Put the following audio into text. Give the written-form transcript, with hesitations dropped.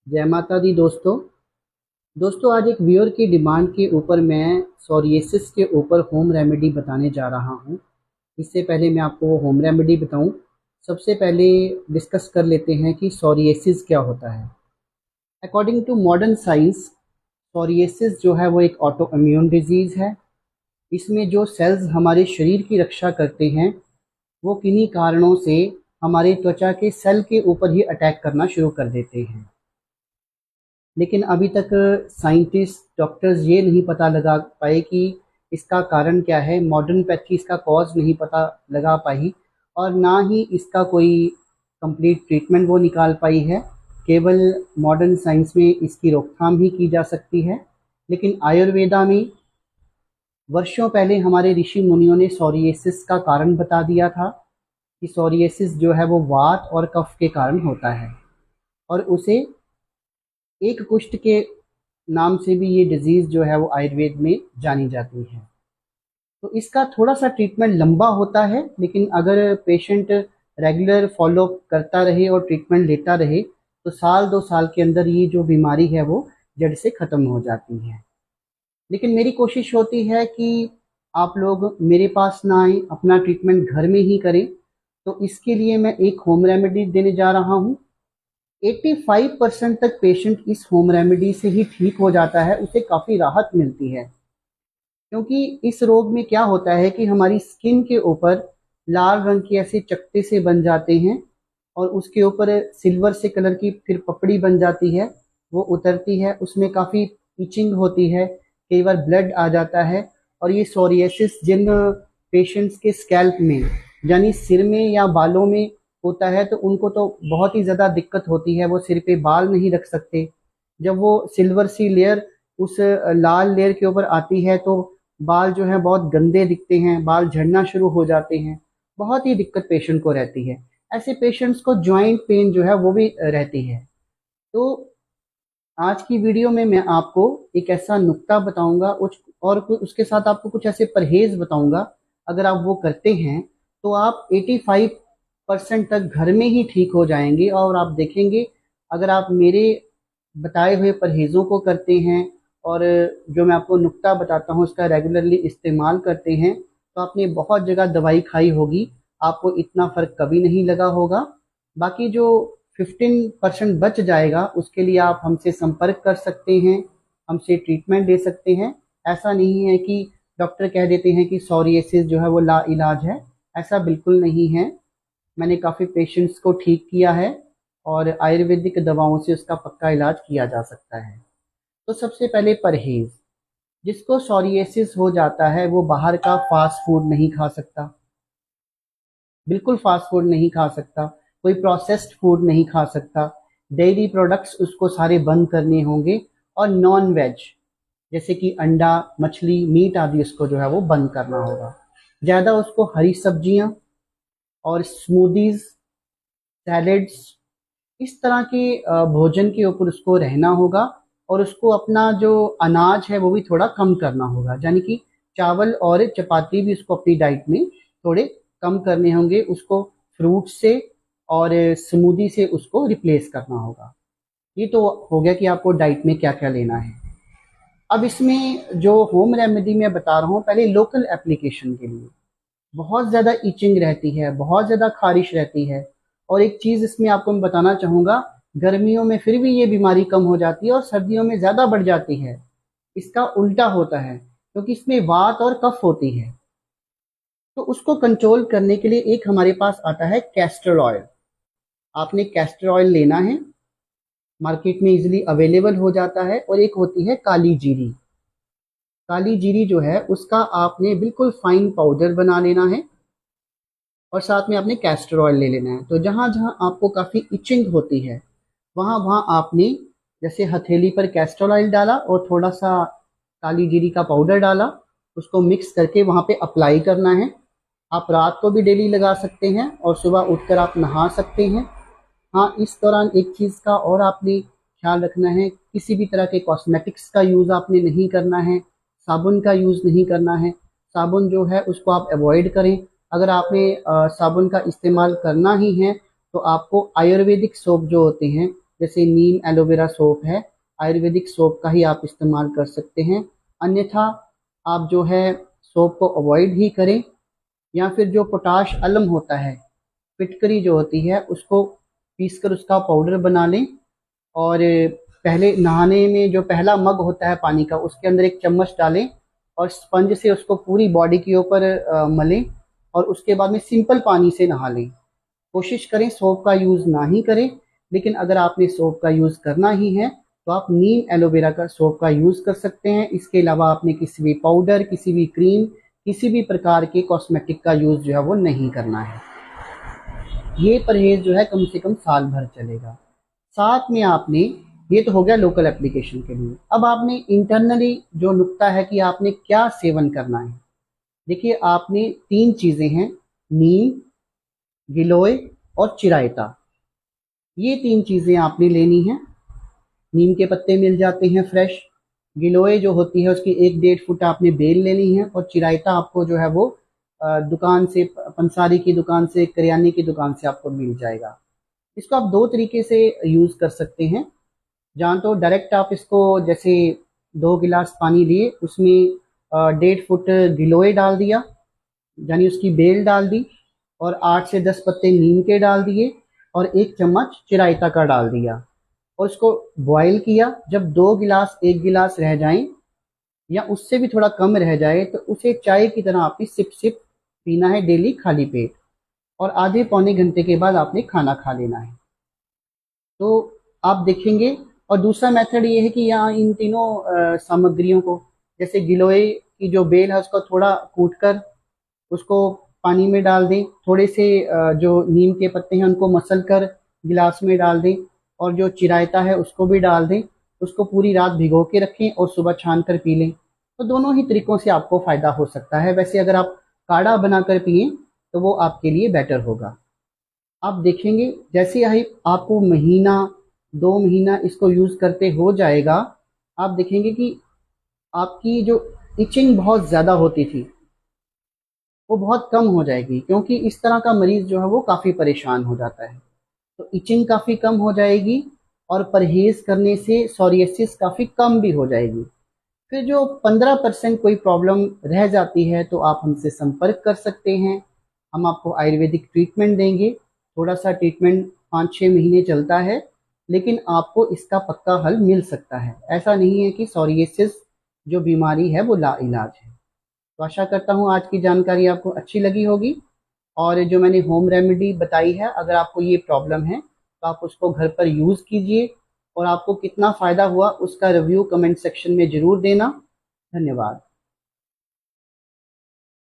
जय माता दी दोस्तों। आज एक व्यूअर की डिमांड के ऊपर मैं सोरिएसिस के ऊपर होम रेमेडी बताने जा रहा हूँ। इससे पहले मैं आपको वो होम रेमेडी बताऊँ, सबसे पहले डिस्कस कर लेते हैं कि सोरिएसिस क्या होता है। अकॉर्डिंग टू मॉडर्न साइंस, सोरिएसिस जो है वो एक ऑटो इम्यून डिजीज़ है। इसमें जो सेल्स हमारे शरीर की रक्षा करते हैं वो किन्हीं कारणों से हमारे त्वचा के सेल के ऊपर ही अटैक करना शुरू कर देते हैं। लेकिन अभी तक साइंटिस्ट डॉक्टर्स ये नहीं पता लगा पाए कि इसका कारण क्या है। मॉडर्न पैथी इसका कॉज नहीं पता लगा पाई और ना ही इसका कोई कंप्लीट ट्रीटमेंट वो निकाल पाई है। केवल मॉडर्न साइंस में इसकी रोकथाम ही की जा सकती है। लेकिन आयुर्वेदा में वर्षों पहले हमारे ऋषि मुनियों ने सोरिएसिस का कारण बता दिया था कि सोरिएसिस जो है वो वात और कफ के कारण होता है और उसे एक कुष्ठ के नाम से भी ये डिजीज़ जो है वो आयुर्वेद में जानी जाती है। तो इसका थोड़ा सा ट्रीटमेंट लंबा होता है, लेकिन अगर पेशेंट रेगुलर फॉलो करता रहे और ट्रीटमेंट लेता रहे तो साल 2 साल के अंदर ये जो बीमारी है वो जड़ से ख़त्म हो जाती है। लेकिन मेरी कोशिश होती है कि आप लोग मेरे पास ना आए, अपना ट्रीटमेंट घर में ही करें। तो इसके लिए मैं एक होम रेमेडी देने जा रहा हूँ। 85% तक पेशेंट इस होम रेमेडी से ही ठीक हो जाता है, उसे काफ़ी राहत मिलती है। क्योंकि इस रोग में क्या होता है कि हमारी स्किन के ऊपर लाल रंग के ऐसे चकत्ते से बन जाते हैं और उसके ऊपर सिल्वर से कलर की फिर पपड़ी बन जाती है, वो उतरती है, उसमें काफ़ी इचिंग होती है, कई बार ब्लड आ जाता है। और ये सोरिएसिस जिन पेशेंट्स के स्कैल्प में यानी सिर में या बालों में होता है तो उनको तो बहुत ही ज़्यादा दिक्कत होती है, वो सिर पे बाल नहीं रख सकते। जब वो सिल्वर सी लेयर उस लाल लेयर के ऊपर आती है तो बाल जो है बहुत गंदे दिखते हैं, बाल झड़ना शुरू हो जाते हैं, बहुत ही दिक्कत पेशेंट को रहती है। ऐसे पेशेंट्स को जॉइंट पेन जो है वो भी रहती है। तो आज की वीडियो में मैं आपको एक ऐसा नुक्ता बताऊंगा और उसके साथ आपको कुछ ऐसे परहेज बताऊंगा। अगर आप वो करते हैं तो आप 85% तक घर में ही ठीक हो जाएंगे। और आप देखेंगे, अगर आप मेरे बताए हुए परहेज़ों को करते हैं और जो मैं आपको नुक्ता बताता हूँ उसका रेगुलरली इस्तेमाल करते हैं तो आपने बहुत जगह दवाई खाई होगी, आपको इतना फ़र्क कभी नहीं लगा होगा। बाकी जो 15% बच जाएगा उसके लिए आप हमसे संपर्क कर सकते हैं, हमसे ट्रीटमेंट ले सकते हैं। ऐसा नहीं है कि डॉक्टर कह देते हैं कि सोरिएसिस जो है वो ला इलाज है, ऐसा बिल्कुल नहीं है। मैंने काफ़ी पेशेंट्स को ठीक किया है और आयुर्वेदिक दवाओं से उसका पक्का इलाज किया जा सकता है। तो सबसे पहले परहेज़, जिसको सोरिएसिस हो जाता है वो बाहर का फास्ट फूड नहीं खा सकता, बिल्कुल फास्ट फूड नहीं खा सकता, कोई प्रोसेस्ड फूड नहीं खा सकता, डेयरी प्रोडक्ट्स उसको सारे बंद करने होंगे और नॉन वेज जैसे कि अंडा, मछली, मीट आदि उसको जो है वो बंद करना होगा। ज़्यादा उसको हरी सब्जियां और स्मूदीज, सैलेड्स, इस तरह के भोजन के ऊपर उसको रहना होगा। और उसको अपना जो अनाज है वो भी थोड़ा कम करना होगा, यानी कि चावल और चपाती भी उसको अपनी डाइट में थोड़े कम करने होंगे। उसको फ्रूट से और स्मूदी से उसको रिप्लेस करना होगा। ये तो हो गया कि आपको डाइट में क्या क्या लेना है। अब इसमें जो होम रेमेडी मैं बता रहा हूँ, पहले लोकल एप्लीकेशन के लिए बहुत ज़्यादा इचिंग रहती है, बहुत ज़्यादा खारिश रहती है। और एक चीज़ इसमें आपको मैं बताना चाहूँगा, गर्मियों में फिर भी ये बीमारी कम हो जाती है और सर्दियों में ज़्यादा बढ़ जाती है। इसका उल्टा होता है क्योंकि इसमें वात और कफ होती है। तो उसको कंट्रोल करने के लिए एक हमारे पास आता है कैस्टर ऑयल। आपने कैस्टर ऑयल लेना है, मार्केट में इजीली अवेलेबल हो जाता है। और एक होती है काली जीरी। काली जीरी जो है उसका आपने बिल्कुल फाइन पाउडर बना लेना है और साथ में आपने कैस्टर ऑयल ले लेना है। तो जहाँ जहाँ आपको काफ़ी इचिंग होती है वहाँ वहाँ आपने जैसे हथेली पर कैस्टर ऑयल डाला और थोड़ा सा काली जीरी का पाउडर डाला, उसको मिक्स करके वहाँ पे अप्लाई करना है। आप रात को भी डेली लगा सकते हैं और सुबह उठकर आप नहा सकते हैं। हाँ, इस दौरान एक चीज़ का और आपने ख्याल रखना है, किसी भी तरह के कॉस्मेटिक्स का यूज़ आपने नहीं करना है, साबुन का यूज़ नहीं करना है। साबुन जो है उसको आप अवॉइड करें। अगर आपने साबुन का इस्तेमाल करना ही है तो आपको आयुर्वेदिक सोप जो होते हैं जैसे नीम एलोवेरा सोप है, आयुर्वेदिक सोप का ही आप इस्तेमाल कर सकते हैं। अन्यथा आप जो है सोप को अवॉइड ही करें, या फिर जो पोटाश अलम होता है, फिटकरी जो होती है, उसको पीसकर उसका पाउडर बना लें और पहले नहाने में जो पहला मग होता है पानी का, उसके अंदर एक चम्मच डालें और स्पंज से उसको पूरी बॉडी के ऊपर मलें और उसके बाद में सिंपल पानी से नहा लें। कोशिश करें सोप का यूज़ ना ही करें, लेकिन अगर आपने सोप का यूज़ करना ही है तो आप नीम एलोवेरा का सोप का यूज़ कर सकते हैं। इसके अलावा आपने किसी भी पाउडर, किसी भी क्रीम, किसी भी प्रकार के कॉस्मेटिक का यूज़ जो है वो नहीं करना है। ये परहेज जो है कम से कम साल भर चलेगा। साथ में आपने, ये तो हो गया लोकल एप्लीकेशन के लिए, अब आपने इंटरनली जो नुक्ता है कि आपने क्या सेवन करना है। देखिए, आपने 3 चीज़ें हैं, नीम, गिलोय और चिरायता। ये 3 चीज़ें आपने लेनी हैं। नीम के पत्ते मिल जाते हैं फ्रेश, गिलोय जो होती है उसकी 1-1.5 फुट आपने बेल लेनी है, और चिरायता आपको जो है वो दुकान से, पंसारी की दुकान से, करियाने की दुकान से आपको मिल जाएगा। इसको आप 2 तरीके से यूज़ कर सकते हैं। जहाँ तो डायरेक्ट आप इसको, जैसे 2 गिलास पानी लिए, उसमें 1.5 फुट गिलोय डाल दिया, यानी उसकी बेल डाल दी, और 8 से 10 पत्ते नीम के डाल दिए और 1 चम्मच चिरायता का डाल दिया और उसको बॉयल किया। जब 2 गिलास 1 गिलास रह जाएं या उससे भी थोड़ा कम रह जाए तो उसे चाय की तरह आपने सिप सिप पीना है डेली, खाली पेट, और आधे पौने घंटे के बाद आपने खाना खा लेना है। तो आप देखेंगे। और दूसरा मेथड ये है कि यहाँ इन तीनों सामग्रियों को, जैसे गिलोय की जो बेल है उसको थोड़ा कूट कर उसको पानी में डाल दें, थोड़े से जो नीम के पत्ते हैं उनको मसल कर गिलास में डाल दें, और जो चिरायता है उसको भी डाल दें, उसको पूरी रात भिगो के रखें और सुबह छान कर पी लें। तो दोनों ही तरीकों से आपको फ़ायदा हो सकता है। वैसे अगर आप काढ़ा बनाकर पिएं तो वो आपके लिए बेटर होगा। आप देखेंगे जैसे ही आपको महीना 2 महीना इसको यूज़ करते हो जाएगा, आप देखेंगे कि आपकी जो इचिंग बहुत ज़्यादा होती थी वो बहुत कम हो जाएगी, क्योंकि इस तरह का मरीज़ जो है वो काफ़ी परेशान हो जाता है। तो इचिंग काफ़ी कम हो जाएगी और परहेज़ करने से सोरियासिस काफ़ी कम भी हो जाएगी। फिर जो 15% कोई प्रॉब्लम रह जाती है तो आप हमसे संपर्क कर सकते हैं। हम आपको आयुर्वेदिक ट्रीटमेंट देंगे। थोड़ा सा ट्रीटमेंट 5-6 महीने चलता है, लेकिन आपको इसका पक्का हल मिल सकता है। ऐसा नहीं है कि सोरियासिस जो बीमारी है वो लाइलाज है। तो आशा करता हूँ आज की जानकारी आपको अच्छी लगी होगी, और जो मैंने होम रेमेडी बताई है, अगर आपको ये प्रॉब्लम है तो आप उसको घर पर यूज़ कीजिए, और आपको कितना फ़ायदा हुआ उसका रिव्यू कमेंट सेक्शन में ज़रूर देना। धन्यवाद।